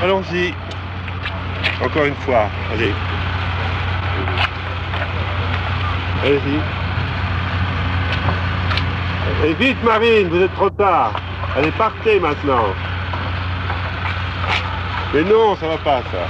Allons-y. Encore une fois. Allez. Allez-y. Et vite, Marine, vous êtes trop tard. Allez, partez maintenant. Mais non, ça va pas, ça.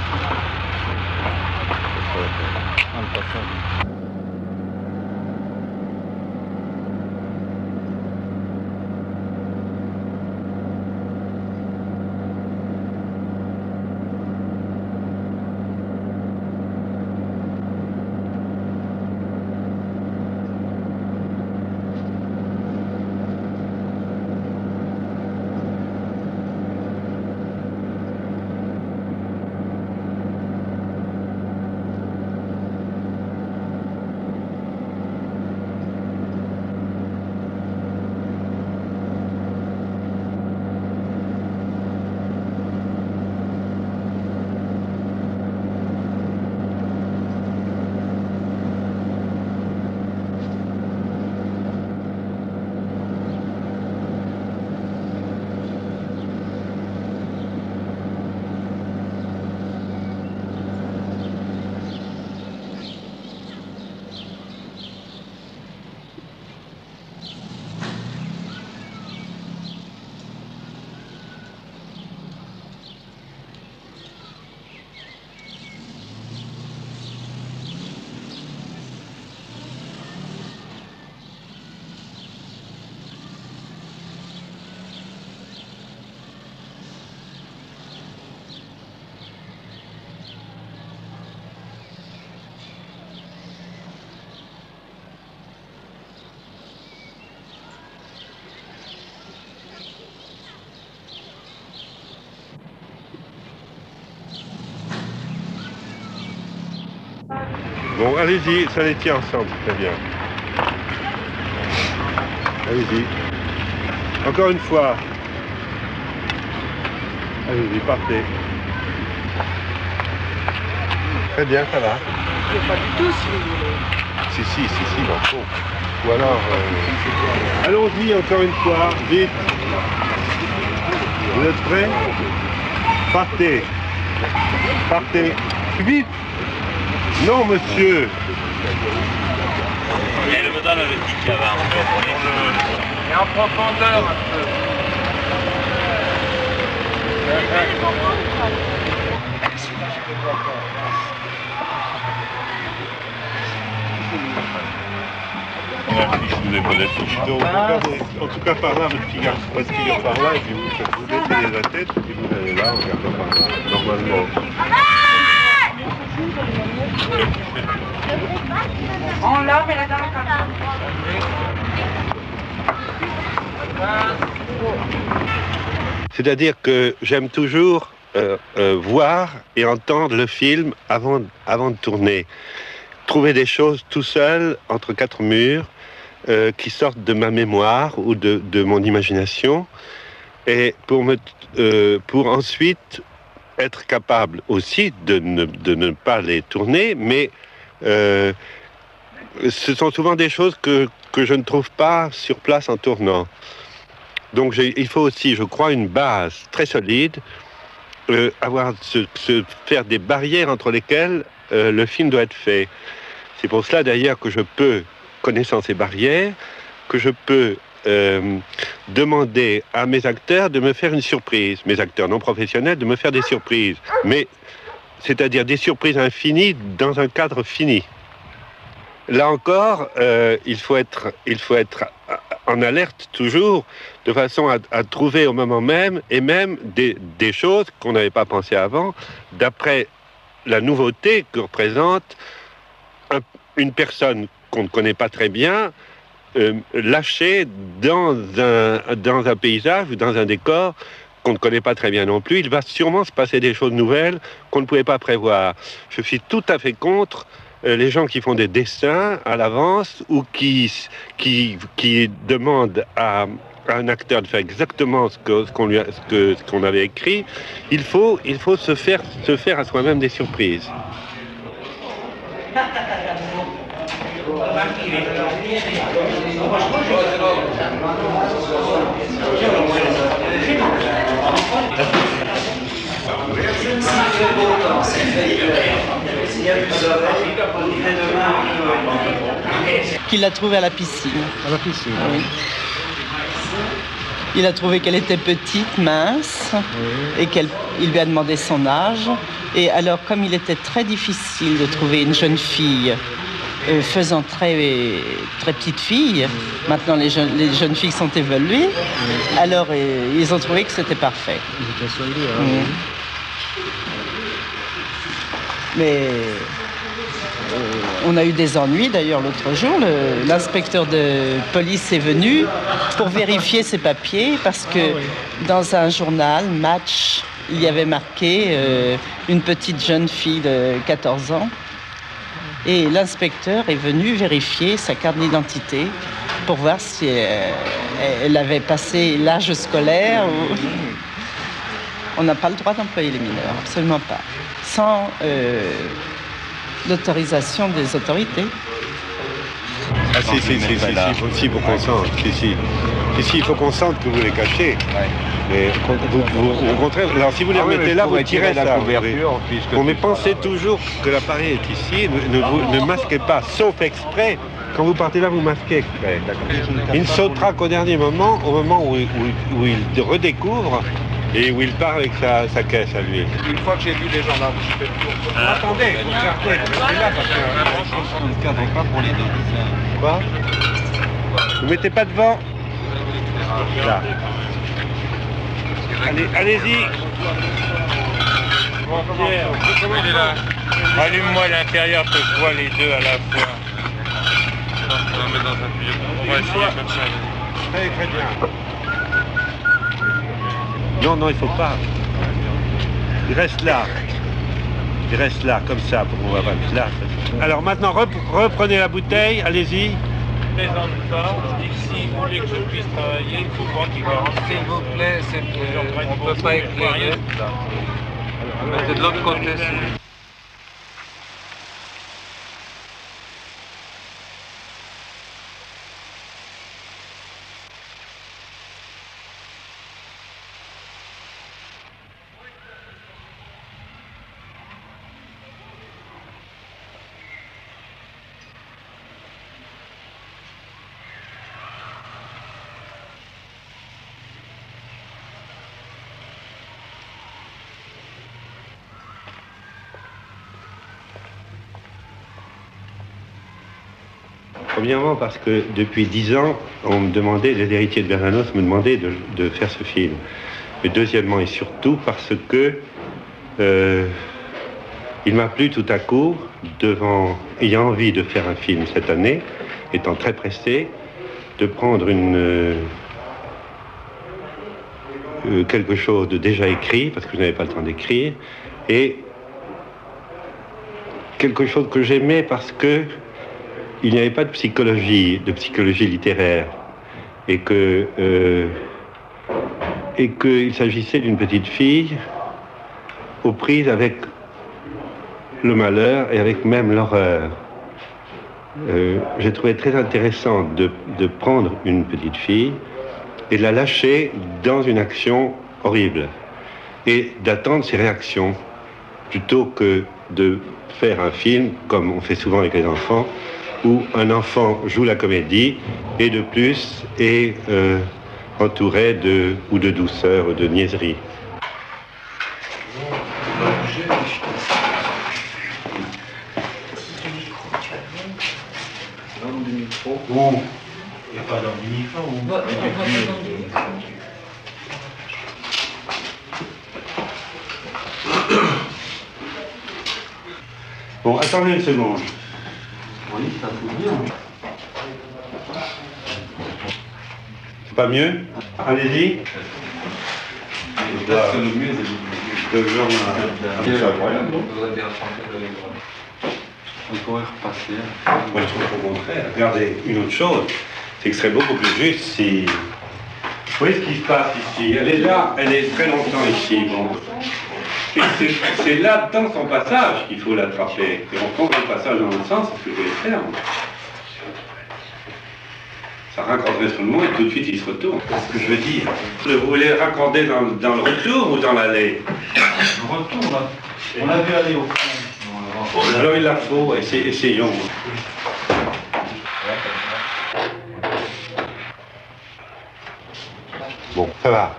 Bon, allez-y, ça les tient ensemble, très bien. Allez-y. Encore une fois. Allez-y, partez. Très bien, ça va. Pas du tout, si vous voulez. Si, il en faut. Ou alors... Allons-y, encore une fois, vite. Vous êtes prêts? Partez. Partez. Vite. Non, monsieur. Elle me donne le ticket avant, vous comprenez? Et en profondeur un peu. Donc, regardez, en tout cas par là, votre petit garçon par là, et puis vous baissez la tête, et puis vous allez là, en regardant par là, normalement. On l'a, mais la dame comme ça. C'est-à-dire que j'aime toujours voir et entendre le film avant de tourner. Trouver des choses tout seul, entre quatre murs, qui sortent de ma mémoire ou de mon imagination, et pour ensuite être capable aussi de ne pas les tourner, mais ce sont souvent des choses que je ne trouve pas sur place en tournant. Donc il faut aussi, je crois, une base très solide, faire des barrières entre lesquelles le film doit être fait. C'est pour cela d'ailleurs que je peux, connaissant ces barrières, que je peux demander à mes acteurs de me faire une surprise, mes acteurs non professionnels, de me faire des surprises, mais c'est-à-dire des surprises infinies dans un cadre fini. Là encore, il faut être en alerte toujours, de façon à trouver au moment même, et même des choses qu'on n'avait pas pensées avant, d'après la nouveauté que représente une personne qu'on ne connaît pas très bien, lâchée dans un paysage ou dans un décor qu'on ne connaît pas très bien non plus. Il va sûrement se passer des choses nouvelles qu'on ne pouvait pas prévoir. Je suis tout à fait contre les gens qui font des dessins à l'avance ou qui demandent à un acteur de faire exactement ce qu'on avait écrit. Il faut se faire à soi-même des surprises. Qu'il l'a trouvée à la piscine. À la piscine. Oui. Il a trouvé qu'elle était petite, mince, et il lui a demandé son âge. Et alors, comme il était très difficile de trouver une jeune fille faisant très petite fille, maintenant les jeunes filles sont évoluées, alors ils ont trouvé que c'était parfait. Ils étaient soldés, hein. Mais on a eu des ennuis d'ailleurs l'autre jour. L'inspecteur de police est venu pour vérifier ses papiers parce que dans un journal, Match, il y avait marqué une petite jeune fille de 14 ans. Et l'inspecteur est venu vérifier sa carte d'identité pour voir si elle avait passé l'âge scolaire. On n'a pas le droit d'employer les mineurs, absolument pas. Sans l'autorisation des autorités. Ah si, faut qu'on sente. Si, il faut qu'on sente que vous les cachez. Mais au contraire, alors si vous les remettez là, vous tirez la couverture. Mais pensez toujours que l'appareil est ici, ne masquez pas, sauf exprès. Quand vous partez là, vous masquez exprès. Il ne sautera qu'au dernier moment, au moment où il redécouvre et où il part avec sa caisse à lui. Une fois que j'ai vu les gendarmes, je fais le tour. Attendez, vous regardez, restez là parce que... On ne cadre pas pour les deux. Quoi? Vous mettez pas devant? Là. Allez-y. Pierre, il est là. Allume-moi l'intérieur que je vois les deux à la fois. On va mettre dans un tuyau. On va essayer comme ça. Très bien. Non, il faut pas. Il reste là, comme ça, pour qu'on va pas là. Alors maintenant, reprenez la bouteille, allez-y. Ne plaisante pas. Si vous voulez que je puisse travailler, il faut pas qu'il garantisse. S'il vous plaît, on ne peut pas éclairer. C'est de l'autre côté. Premièrement parce que depuis 10 ans, on me demandait, les héritiers de Bernanos me demandaient de faire ce film. Mais deuxièmement et surtout parce que il m'a plu tout à coup, ayant envie de faire un film cette année, étant très pressé, de prendre quelque chose de déjà écrit, parce que je n'avais pas le temps d'écrire, et quelque chose que j'aimais parce que il n'y avait pas de psychologie littéraire, et qu'il s'agissait d'une petite fille aux prises avec le malheur et avec même l'horreur. J'ai trouvé très intéressant de prendre une petite fille et de la lâcher dans une action horrible et d'attendre ses réactions plutôt que de faire un film comme on fait souvent avec les enfants, où un enfant joue la comédie et de plus est entouré de douceur ou de niaiserie. Ou il n'y a pas dans du micro. Bon, attendez une seconde. Oui, ça fout bien. C'est pas mieux? Allez-y. Parce que le mieux, c'est Le genre, c'est incroyable. On pourrait repasser. moi, je trouve qu'au contraire, regardez, une autre chose, c'est que ce serait beaucoup plus juste si... Vous voyez ce qui se passe ici? Elle est là, elle est très longtemps ici. Bon. Et c'est là, dans son passage, qu'il faut l'attraper. Et on prend le passage dans l'autre sens, c'est ce que je voulais faire. Ça raccorderait sur le mont et tout de suite il se retourne. C'est ce que je veux dire. Vous voulez raccorder dans le retour ou dans l'aller? Le retour, là. On l'a vu aller au fond. Alors il la faut, essayons. Bon, ça va.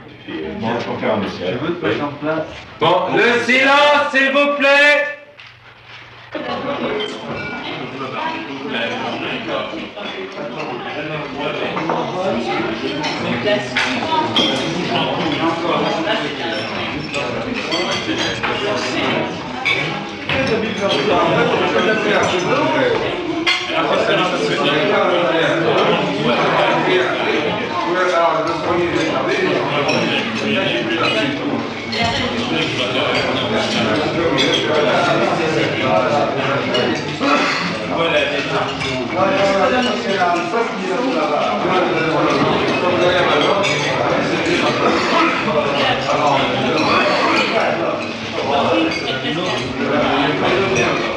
Bon, je peux faire un essai. Je veux te mettre en place. Bon, le silence, s'il vous plaît.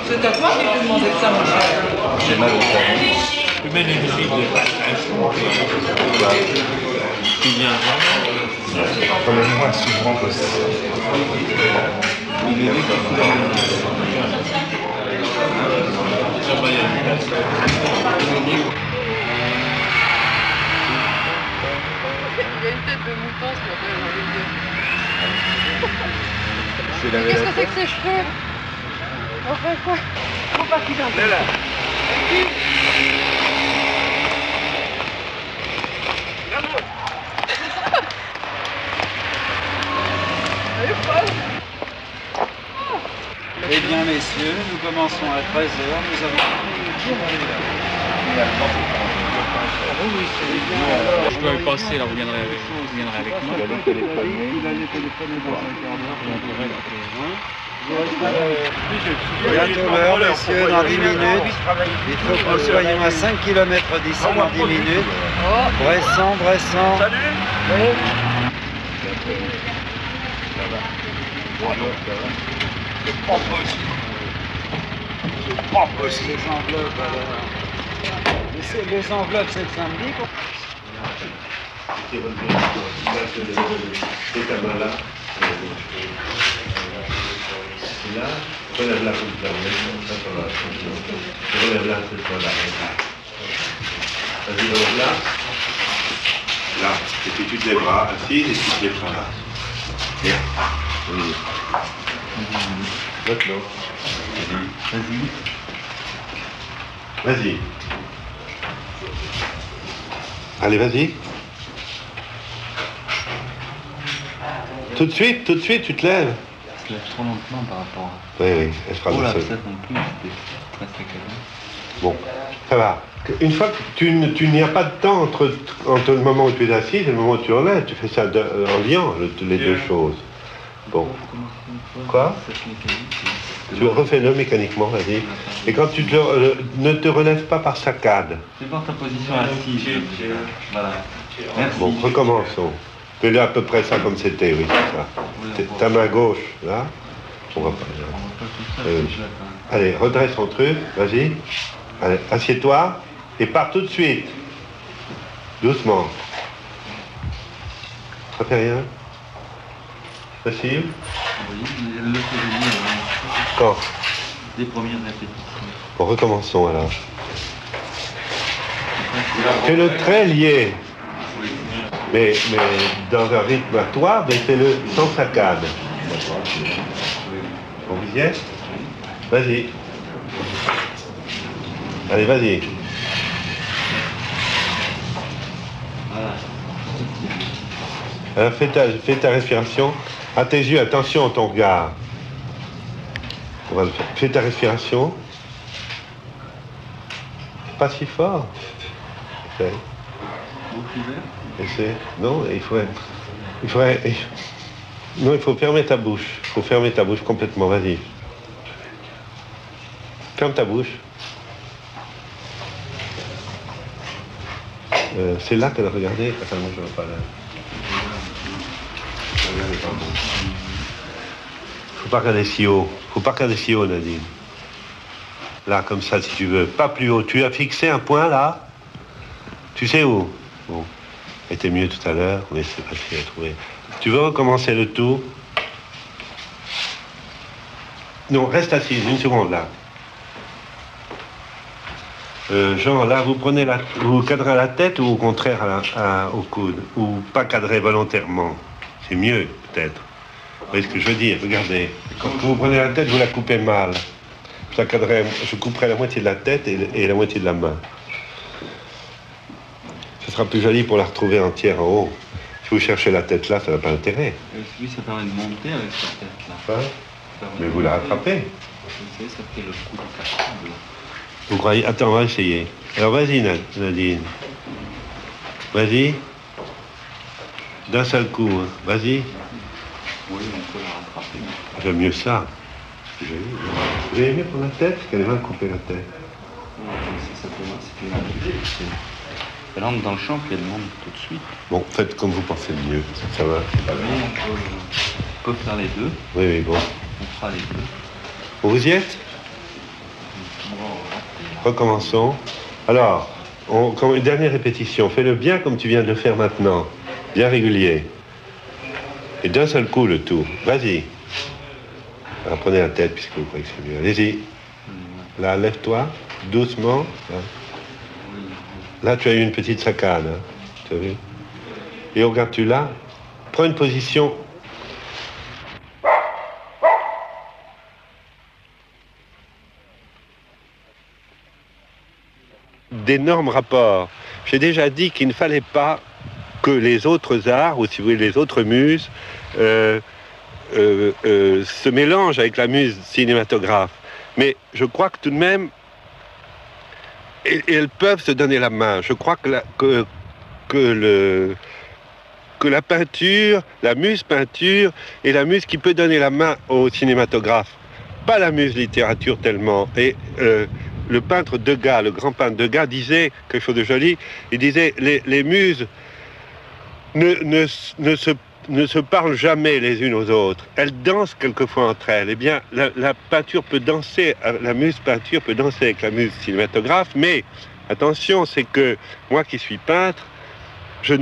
C'est à toi qui te demandais ça, mon cher. J'ai mal au talon. Tu mets les musiques de qui vient Comme le moins souvent possible. Il a une tête de mouton, ce matin, j'ai envie de dire. C'est la Qu'est-ce que c'est que ces cheveux? Enfin quoi? Faut pas qu'il en là. Eh bien, messieurs, nous commençons à 13h. Nous avons... Je dois y passer, là, vous viendrez avec moi. Il allait téléphoner dans un quart d'heure. Bientôt l'heure, messieurs, dans 10 minutes. Il faut que nous soyons à 5 km d'ici dans 10 minutes. Bressant. Salut. C'est propre aussi. Les enveloppes, les enveloppes, c'est le samedi. C'est ta main là. Et là, relève-la comme ça. Relève-la cette fois-là. Vas-y, relève-la. Là. Et puis tu te lèveras assise et tu te lèveras là. Bien. Oui. L'autre, Vas-y. Allez, vas-y. Tout de suite, tu te lèves. Je lève trop lentement par rapport à... Oui, elle fera Oh la là, seule. peut-être non plus, c'était très saccadé. Bon, ça va. Une fois que tu n'y as pas de temps entre le moment où tu es assise et le moment où tu enlèves, tu fais ça en liant les deux choses. Bon. Quoi? Tu refais-le mécaniquement, vas-y. Et quand tu ne te relèves pas par saccade. C'est pour ta position assise. Voilà. Merci. Bon, recommençons. Fais-le à peu près ça comme c'était, oui, c'est ça. Ta main gauche, là. On va pas. Allez, redresse ton truc, vas-y. Allez, assieds-toi et pars tout de suite. Doucement. Ça fait rien? Facile? Oui, le février, Quand? des premières répétitions. Bon, recommençons alors. Fais-le très lié. Mais dans un rythme à toi, mais fais-le sans saccade. Bon, vous y êtes? Vas-y. Allez, vas-y. Alors, fais ta respiration. À tes yeux, attention à ton regard. On va le faire. Fais ta respiration. Pas si fort. Essaye. Essaye. Non, il faut fermer ta bouche. Il faut fermer ta bouche complètement. Vas-y. Ferme ta bouche. C'est là qu'elle a regardé. Attends, moi je ne vois pas là. Faut pas regarder si haut. Faut pas regarder si haut, Nadine. Là, comme ça, si tu veux. Pas plus haut. Tu as fixé un point là. Tu sais où? Bon. Était mieux tout à l'heure, mais c'est facile à trouver. Tu veux recommencer le tour? Non, reste assise, une seconde là. Jean, là, vous cadrez à la tête ou au contraire au coude? Ou pas cadré volontairement? C'est mieux, peut-être. Vous voyez ce que je veux dire? Regardez. Quand vous prenez la tête, vous la coupez mal. Je couperai la moitié de la tête et la moitié de la main. Ce sera plus joli pour la retrouver entière en haut. Si vous cherchez la tête là, ça n'a pas d'intérêt. Oui, ça permet de monter avec cette tête-là. Hein? Mais vous la rattrapez. Je sais, ça fait le coup de table. Vous croyez? Attends, on va essayer. Alors vas-y, Nadine. Vas-y. D'un seul coup, hein. Vas-y. Oui, on peut la rattraper. J'aime mieux ça. Vous avez aimé pour la tête? Parce qu'elle est mal coupée la tête. Elle entre dans le champ, puis elle monte tout de suite. Bon, faites comme vous pensez le mieux. Ça va, c'est pas grave. On peut faire les deux. Oui, oui, bon. On fera les deux. Vous y êtes? Recommençons. Alors, comme une dernière répétition. Fais-le bien comme tu viens de le faire maintenant. Bien régulier. Et d'un seul coup, le tout. Vas-y. Alors, prenez la tête, puisque vous croyez que c'est mieux. Allez-y. Là, lève-toi. Doucement. Là. Là, tu as eu une petite saccade. Hein. Tu as vu? Et regarde-tu là. Prends une position. D'énormes rapports. J'ai déjà dit qu'il ne fallait pas que les autres arts, ou si vous voulez les autres muses, se mélangent avec la muse cinématographe. Mais je crois que tout de même, elles peuvent se donner la main. Je crois que la peinture, la muse peinture, est la muse qui peut donner la main au cinématographe. Pas la muse littérature tellement. Et le peintre Degas, le grand peintre Degas, disait quelque chose de joli. Il disait les muses ne se parlent jamais les unes aux autres. Elles dansent quelquefois entre elles. Eh bien, la peinture peut danser, la muse peinture peut danser avec la muse cinématographe, mais attention, c'est que moi qui suis peintre, ce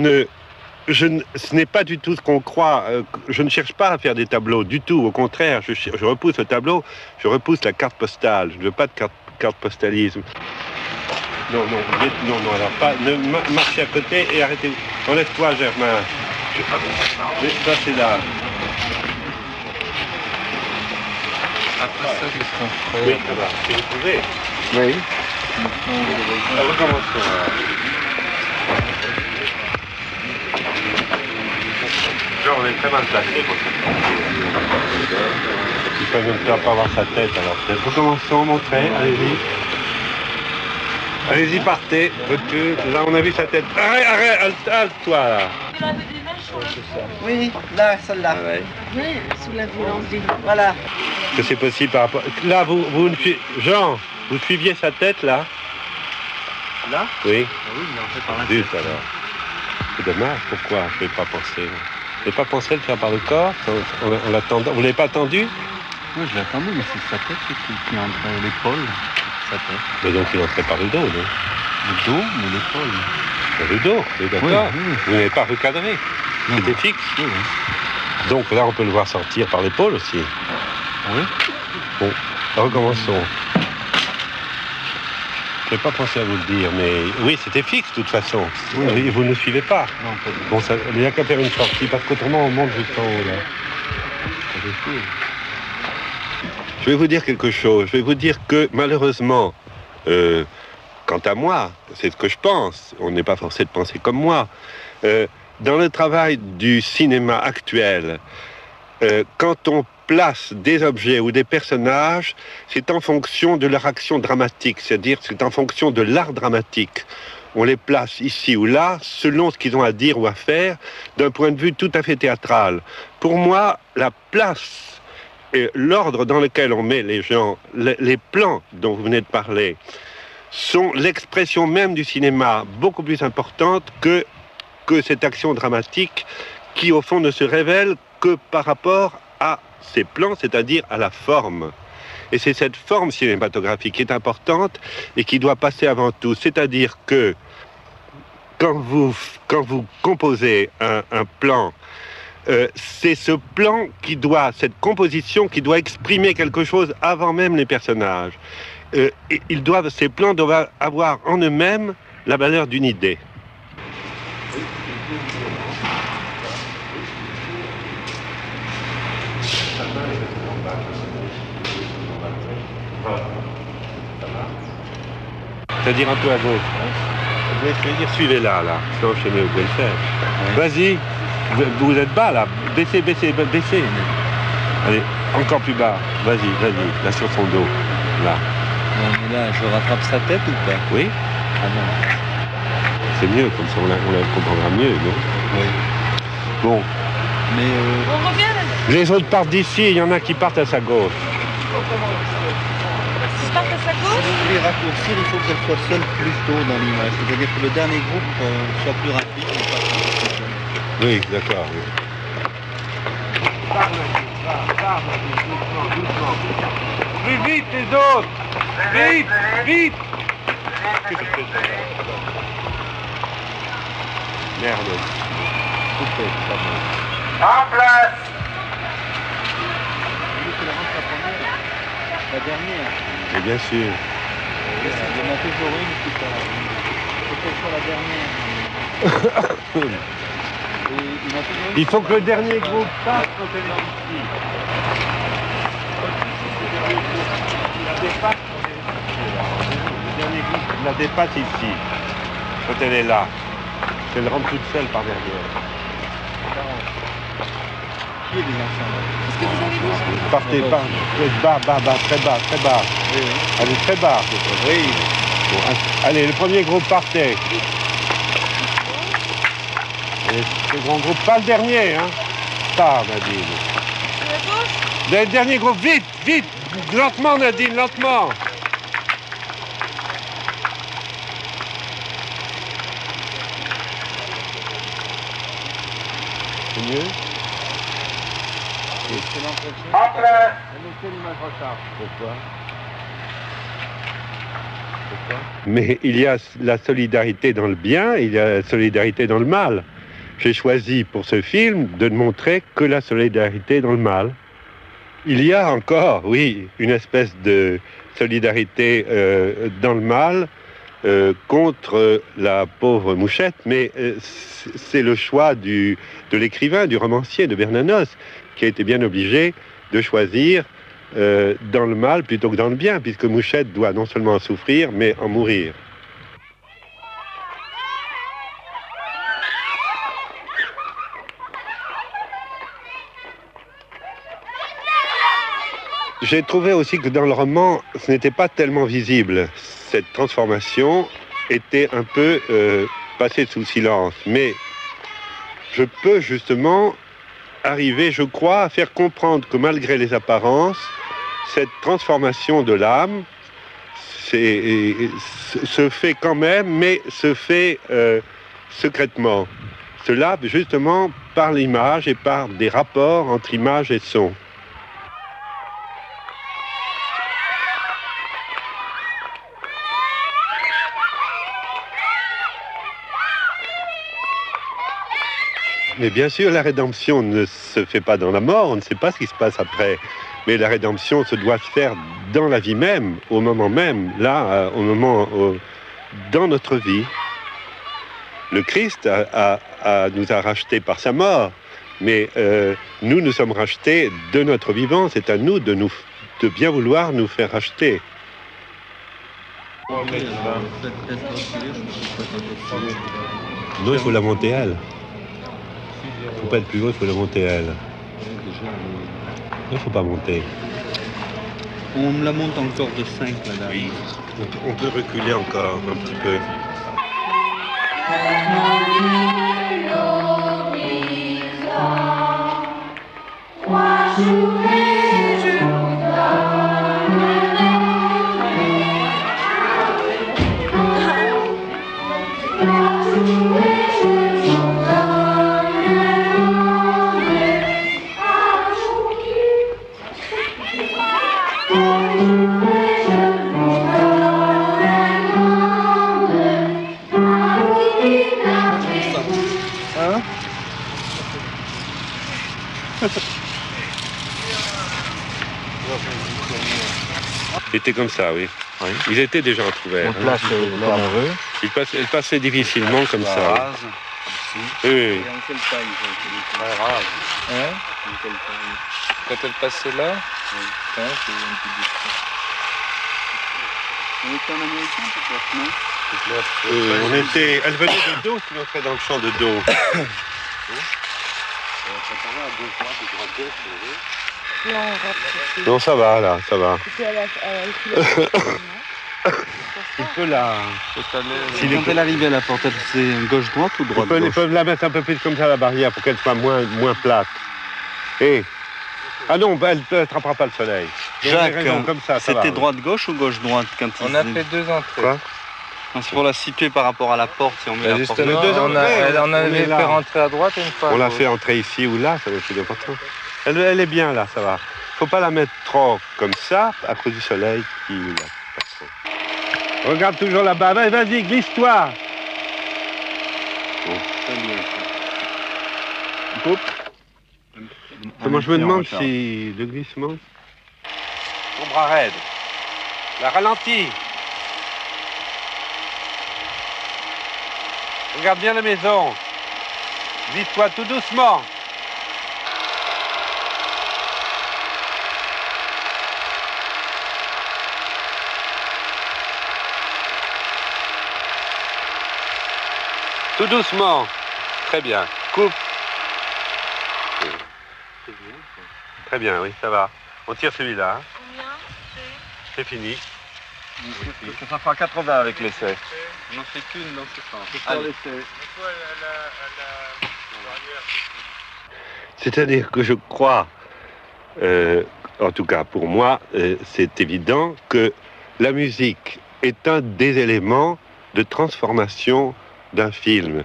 n'est pas du tout ce qu'on croit. Je ne cherche pas à faire des tableaux du tout. Au contraire, je repousse le tableau, je repousse la carte postale. Je ne veux pas de carte postalisme. Non, alors pas. Marchez à côté et arrêtez. Enlève-toi, Germain. Ça, c'est là. Après ça, qu'est-ce qu'on ferait? Oui, ça va. Si vous pouvez. Oui. Alors, recommençons. Genre, on est très mal placé pour ça. Il peut même pas avoir sa tête, alors peut-être. Recommençons, montrez, allez-y. Allez-y, partez, recule. Là, on a vu sa tête. Arrête, halte-toi, là. Oui, là, celle-là. Ah ouais. Oui, sous la violence des... Voilà. Que c'est possible par rapport... Là, vous Jean, vous suiviez sa tête, là? Là? Oui. Ah oui, mais en fait par la Zut, alors. C'est dommage, pourquoi je ne vais pas penser? Vous n'avez pas pensé le faire par le corps? On l'attendait. Vous ne l'avez pas attendu? Oui, je l'ai attendu, mais c'est sa tête qui entre l'épaule. Sa tête. Mais donc il entrait par le dos, non? Le dos, mais l'épaule. Par le dos, oui, d'accord. Oui. Vous n'avez pas recadré. C'était fixe. Oui. Donc là, on peut le voir sortir par l'épaule aussi. Oui. Bon, recommençons. Je n'ai pas pensé à vous le dire, mais oui, c'était fixe de toute façon. Oui. Vous ne suivez pas. Non, pas du tout. Bon, il n'y a qu'à faire une sortie, parce qu'autrement, on monte jusqu'en haut, là. Je vais vous dire quelque chose. Je vais vous dire que, malheureusement, quant à moi, c'est ce que je pense. On n'est pas forcé de penser comme moi. Dans le travail du cinéma actuel, quand on place des objets ou des personnages, c'est en fonction de leur action dramatique, c'est-à-dire c'est en fonction de l'art dramatique. On les place ici ou là, selon ce qu'ils ont à dire ou à faire, d'un point de vue tout à fait théâtral. Pour moi, la place et l'ordre dans lequel on met les gens, les plans dont vous venez de parler, sont l'expression même du cinéma, beaucoup plus importante que cette action dramatique qui, au fond, ne se révèle que par rapport à ces plans, c'est-à-dire à la forme. Et c'est cette forme cinématographique qui est importante et qui doit passer avant tout. C'est-à-dire que quand vous composez un plan, c'est ce plan qui doit, cette composition qui doit exprimer quelque chose avant même les personnages. Ces plans doivent avoir en eux-mêmes la valeur d'une idée. C'est-à-dire un peu à gauche. Suivez là. Non, je sais mieux, vous pouvez le faire. Vas-y, vous êtes bas là. Baissez. Allez, encore plus bas. Vas-y, là sur son dos. Là. Non, mais là, je rattrape sa tête ou pas? Oui. Ah non. C'est mieux, comme ça on la comprendra mieux, non? Oui. Bon. On Mais revient là. Les autres partent d'ici, il y en a qui partent à sa gauche. Je parte à sa gauche. pour les raccourcir, il faut qu'elle soit seule plus tôt dans l'image. C'est-à-dire que le dernier groupe soit plus rapide. Et pas plus seul. Oui, d'accord. Oui. Plus vite les autres. Vite. Merde. Coupé, pas bon. En place. La dernière. Mais bien sûr. Il y en a toujours une qui part. Il faut qu'elle soit la dernière. Et il y en a toujours une. Il faut que le dernier groupe passe quand elle est ici. Le dernier groupe la dépasse ici. Quand elle est là. Elle rentre toute seule par derrière. Qui est des enfants? Qu'est-ce que vous avez dit? Partez, bas, très bas. Oui. Allez, très bas. Oui. Bon, allez, le premier groupe partez. Et le grand groupe, pas le dernier, hein. Pas, Nadine. À la gauche? Le dernier groupe, vite. Lentement, Nadine, lentement. C'est mieux? C'est l'entretien. Pourquoi? Mais il y a la solidarité dans le bien, il y a la solidarité dans le mal. J'ai choisi pour ce film de ne montrer que la solidarité dans le mal. Il y a encore, oui, une espèce de solidarité dans le mal contre la pauvre Mouchette, mais c'est le choix de l'écrivain, du romancier, de Bernanos, qui a été bien obligé de choisir dans le mal plutôt que dans le bien, puisque Mouchette doit non seulement en souffrir, mais en mourir. J'ai trouvé aussi que dans le roman, ce n'était pas tellement visible. Cette transformation était un peu passée sous silence. Mais je peux justement arriver, je crois, à faire comprendre que malgré les apparences, cette transformation de l'âme se fait quand même, mais se fait secrètement. Cela, justement, par l'image et par des rapports entre image et son. Mais bien sûr, la rédemption ne se fait pas dans la mort, on ne sait pas ce qui se passe après. Mais la rédemption se doit se faire dans la vie même, au moment même, là, dans notre vie. Le Christ nous a rachetés par sa mort, mais nous sommes rachetés de notre vivant. C'est à nous de bien vouloir nous faire racheter. Non, il faut la monter elle. Il ne faut pas être plus haut, il faut la monter elle. Il ne faut pas monter. On me la monte encore de 5 là. Oui, on peut reculer encore un petit peu. Thank you. Il était comme ça, oui. Oui. Ils étaient déjà entrouverts. On place là on veut. Elle passait difficilement comme ça. Rase. Oui, oui. Et en quelle taille très rase. Hein? En quelle taille? Quand elle passait là, Oui. hein, c'est une petite distance. On était en américain peut-être, non? Elle venait de dos, si on serait dans le champ de dos. Non, ça va, là, ça va. Il peut la... S'il Quand elle arrivait à la porte, c'est gauche-droite ou Ils droite-gauche? peuvent la mettre un peu plus comme ça, la barrière, pour qu'elle soit moins plate. Et... Ah non, elle ne attrapera pas le soleil. Donc, Jacques, raison, comme ça va, c'était oui. droite-gauche ou gauche-droite quand on a fait 2 entrées. Quoi? Non, c'est pour la situer par rapport à la porte, si on met Bah, la porte. justement, deux on entrées, avait on est là. fait rentrer à droite et une fois à On l'a gauche. fait entrer ici ou là, ça va être important. Elle est bien là, ça va. Faut pas la mettre trop comme ça, à cause du soleil qui la passe. Regarde toujours là-bas, vas-y, glisse-toi. Bon. Coupe. Comment je me demande si le glissement... Ton bras raide. La ralentit. Regarde bien la maison. Glisse-toi tout doucement. Tout doucement. Très bien. Coupe. Très bien, oui, ça va. On tire celui-là. Hein. Combien C'est fini. Ça fera 80 avec l'essai. On en fait qu'une dans ce sens. Allez. C'est-à-dire que je crois, en tout cas pour moi, c'est évident que la musique est un des éléments de transformation d'un film.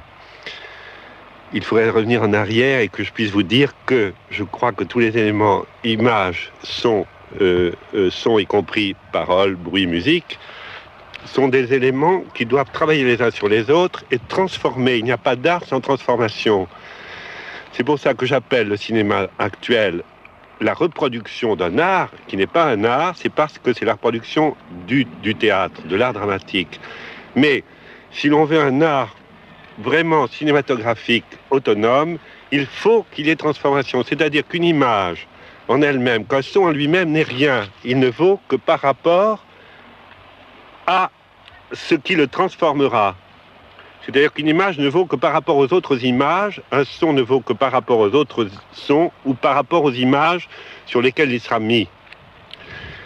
Il faudrait revenir en arrière et que je puisse vous dire que je crois que tous les éléments images, son, y compris paroles, bruit, musique, sont des éléments qui doivent travailler les uns sur les autres et transformer. Il n'y a pas d'art sans transformation. C'est pour ça que j'appelle le cinéma actuel la reproduction d'un art qui n'est pas un art, c'est parce que c'est la reproduction du théâtre, de l'art dramatique. Mais si l'on veut un art vraiment cinématographique, autonome, il faut qu'il y ait transformation. C'est-à-dire qu'une image en elle-même, qu'un son en lui-même n'est rien. Il ne vaut que par rapport à ce qui le transformera. C'est-à-dire qu'une image ne vaut que par rapport aux autres images, un son ne vaut que par rapport aux autres sons ou par rapport aux images sur lesquelles il sera mis.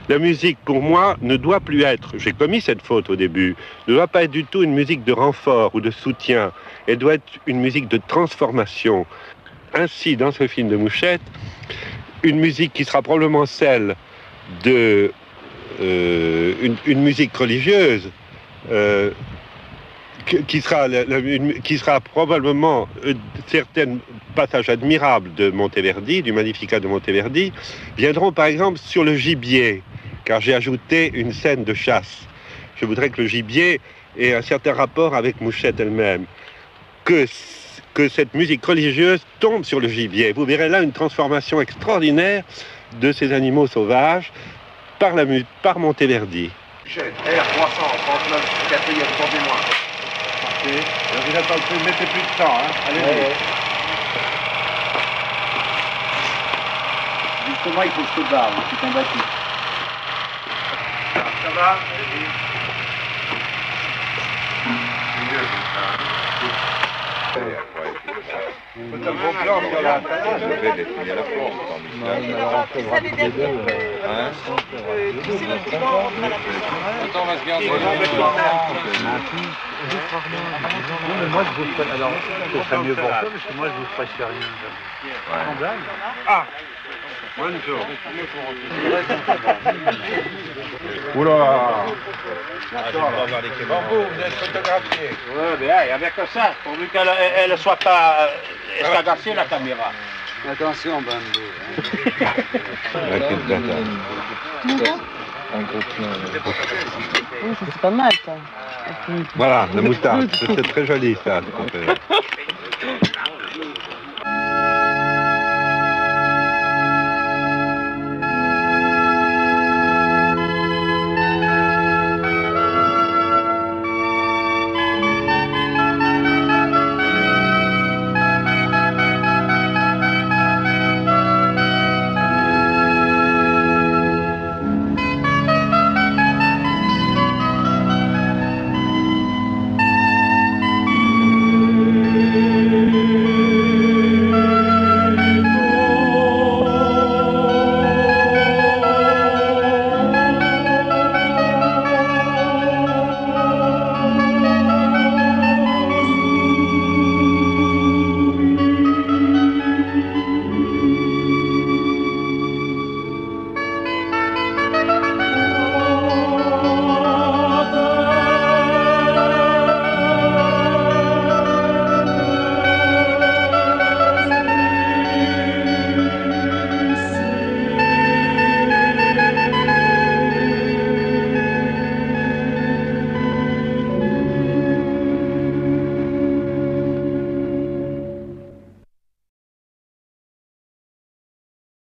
La musique, pour moi, ne doit plus être, j'ai commis cette faute au début, ne doit pas être du tout une musique de renfort ou de soutien. Elle doit être une musique de transformation. Ainsi, dans ce film de Mouchette, une musique qui sera probablement celle de une musique religieuse, qui sera probablement certains passages admirables de Monteverdi, du Magnificat de Monteverdi, viendront par exemple sur le gibier, car j'ai ajouté une scène de chasse. Je voudrais que le gibier ait un certain rapport avec Mouchette elle-même, que cette musique religieuse tombe sur le gibier. Vous verrez là une transformation extraordinaire de ces animaux sauvages par Monteverdi. Michel, R339, 4e, tournez-moi. Vous attendez, mettez plus de temps, hein. Allez-y. Justement, il faut que je te barre, je suis combattu. Ça va? Attends, on va se garder. Non, mais moi, je vous ferai... Alors, ce serait mieux pour ça, parce que moi, je vous ferai rien. Sans blague. Ah, bonjour. Oula. Bravo, vous êtes photographié. Ouais, mais avec ça, pourvu qu'elle ne soit pas escagassée, la caméra. Attention, Bambi. Un gros plein. Oui, c'est pas mal ça. Voilà, la moutarde. C'est très joli ça.